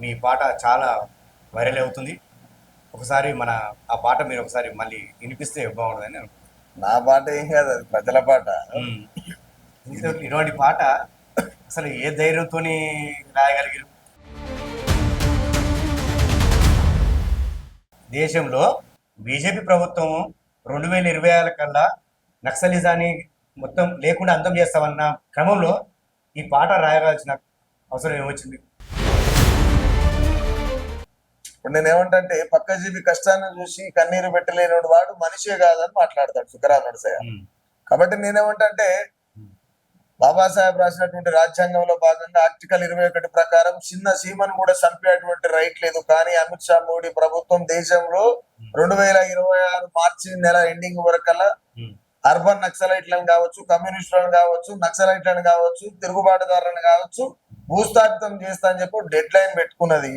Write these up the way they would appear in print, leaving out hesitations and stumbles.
మీ పాట చాలా వైరల్ అవుతుంది. ఒకసారి ఆ పాట మీరు ఒకసారి మళ్ళీ వినిపిస్తే బాగుంటుందని అనుకుంటున్నాను. నా పాట ఏం కాదు, అది ప్రజల పాట. ఇటువంటి పాట అసలు ఏ ధైర్యంతో రాయగలిగారు? దేశంలో బీజేపీ ప్రభుత్వం 2026 కల్లా నక్సలిజాన్ని మొత్తం లేకుండా అంతం చేస్తామన్న క్రమంలో ఈ పాట రాయవలసిన అవసరం ఏమొచ్చింది? ఇప్పుడు నేనేమంటే పక్క జీవి కష్టాన్ని చూసి కన్నీరు పెట్టలేని వాడు మనిషే కాదని మాట్లాడతాడు సుఖరాముడు సార్. కాబట్టి నేనేమంటే బాబాసాహెబ్ రాసినటువంటి రాజ్యాంగంలో భాగంగా ఆర్టికల్ 21 ప్రకారం చిన్న సీమను కూడా చంపేటువంటి రైట్ లేదు. కానీ అమిత్ షా మోడీ ప్రభుత్వం దేశంలో 2026 మార్చి నెల ఎండింగ్ వరకల్లా అర్బన్ నక్సలైట్లను కావచ్చు, కమ్యూనిస్టులను కావచ్చు, నక్సలైట్లను కావచ్చు, తిరుగుబాటుదారులను కావచ్చు భూస్థాపితం చేస్తా అని చెప్పి డెడ్ లైన్ పెట్టుకున్నది.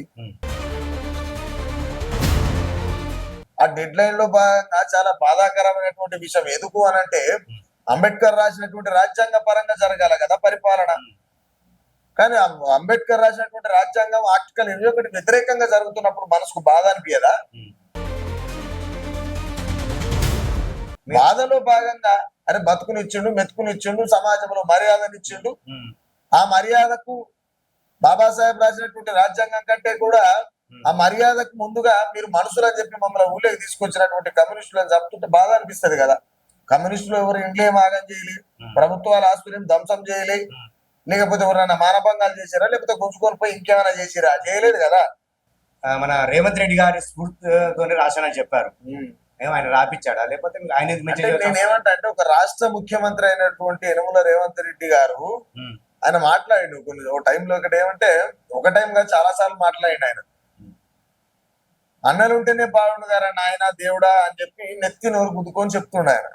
ఆ డెడ్ లైన్ లో భాగంగా చాలా బాధాకరమైనటువంటి విషయం. ఎందుకు అనంటే అంబేద్కర్ రాసినటువంటి రాజ్యాంగ పరంగా జరగాల కదా పరిపాలన. కానీ అంబేద్కర్ రాసినటువంటి రాజ్యాంగం ఆర్టికల్ 21 వ్యతిరేకంగా జరుగుతున్నప్పుడు మనసుకు బాధ అనిపించదా? బాధలో భాగంగా అరే బతుకునిచ్చిండు, మెతుకునిచ్చిండు, సమాజంలో మర్యాదనిచ్చిండు. ఆ మర్యాదకు బాబాసాహెబ్ రాసినటువంటి రాజ్యాంగం కంటే కూడా ఆ మర్యాదకు ముందుగా మీరు మనుషులు అని చెప్పి మమ్మల్ని ఊళ్ళకి తీసుకొచ్చినటువంటి కమ్యూనిస్టులను చెప్తుంటే బాధ అనిపిస్తుంది కదా. కమ్యూనిస్టులు ఎవరు ఇంట్లో ఏం ఆగం చేయలే, ప్రభుత్వాల ఆస్తులను ధ్వంసం చేయలే, లేకపోతే ఎవరైనా మానభంగాలు చేశారా, లేకపోతే గుంజుకొని పోయి ఇంకేమైనా చేసిరా? చేయలేదు కదా. మన రేవంత్ రెడ్డి గారి స్ఫూర్తితోనే రాశానని చెప్పారు. ఆయన రాపిచ్చాడా లేకపోతే ఆయన? నేనేమంటే ఒక రాష్ట్ర ముఖ్యమంత్రి అయినటువంటి యనమల రేవంత్ రెడ్డి గారు ఆయన మాట్లాడిండు కొన్ని ఒక టైంలో. ఒక టైం కాదు చాలా సార్లు మాట్లాడిండు ఆయన. అన్నలు ఉంటేనే బాగుండు గారా నాయన దేవుడా అని చెప్పి నెత్తి నోరు గుద్దుకొని చెప్తుండ ఆయన.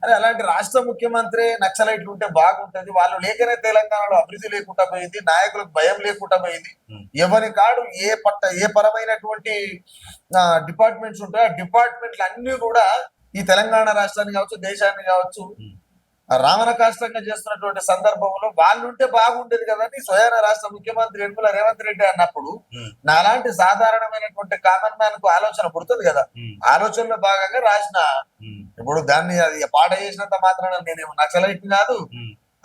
అరే అలాంటి రాష్ట్ర ముఖ్యమంత్రి నక్సలైట్లు ఉంటే బాగుంటది, వాళ్ళు లేకనే తెలంగాణలో అభివృద్ధి లేకుండా పోయింది, నాయకులకు భయం లేకుండా పోయింది. ఎవరి కాడు ఏ పరమైనటువంటి డిపార్ట్మెంట్స్ ఉంటాయో ఆ డిపార్ట్మెంట్లు అన్ని కూడా ఈ తెలంగాణ రాష్ట్రాన్ని కావచ్చు, దేశాన్ని కావచ్చు రావణ కాష్టంగా చేస్తున్నటువంటి సందర్భంలో వాళ్ళు ఉంటే బాగుండేది కదా అని స్వయాన రాష్ట్ర ముఖ్యమంత్రి యనమల రేవంత్ రెడ్డి అన్నప్పుడు నాలాంటి సాధారణమైనటువంటి కామన్ మ్యాన్ కు ఆలోచన పుడుతుంది కదా. ఆలోచనలో భాగంగా రాసిన. ఇప్పుడు దాన్ని అది పాట చేసినంత మాత్రాన నేనేమో నక్సలైట్ కాదు,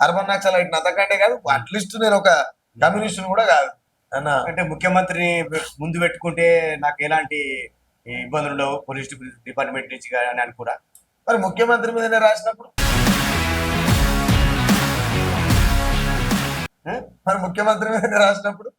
అర్బన్ నక్సలైట్ అంతకంటే కాదు, అట్లీస్ట్ నేను ఒక కమ్యూనిస్ట్ కూడా కాదు అన్న. అంటే ముఖ్యమంత్రిని ముందు పెట్టుకుంటే నాకు ఎలాంటి ఇబ్బందులు ఉండవు పోలీస్ డిపార్ట్మెంట్ నుంచి అని అనుకురా. మరి ముఖ్యమంత్రి మీదనే రాసినప్పుడు ముఖ్యమంత్రి మీదనే రాసినప్పుడు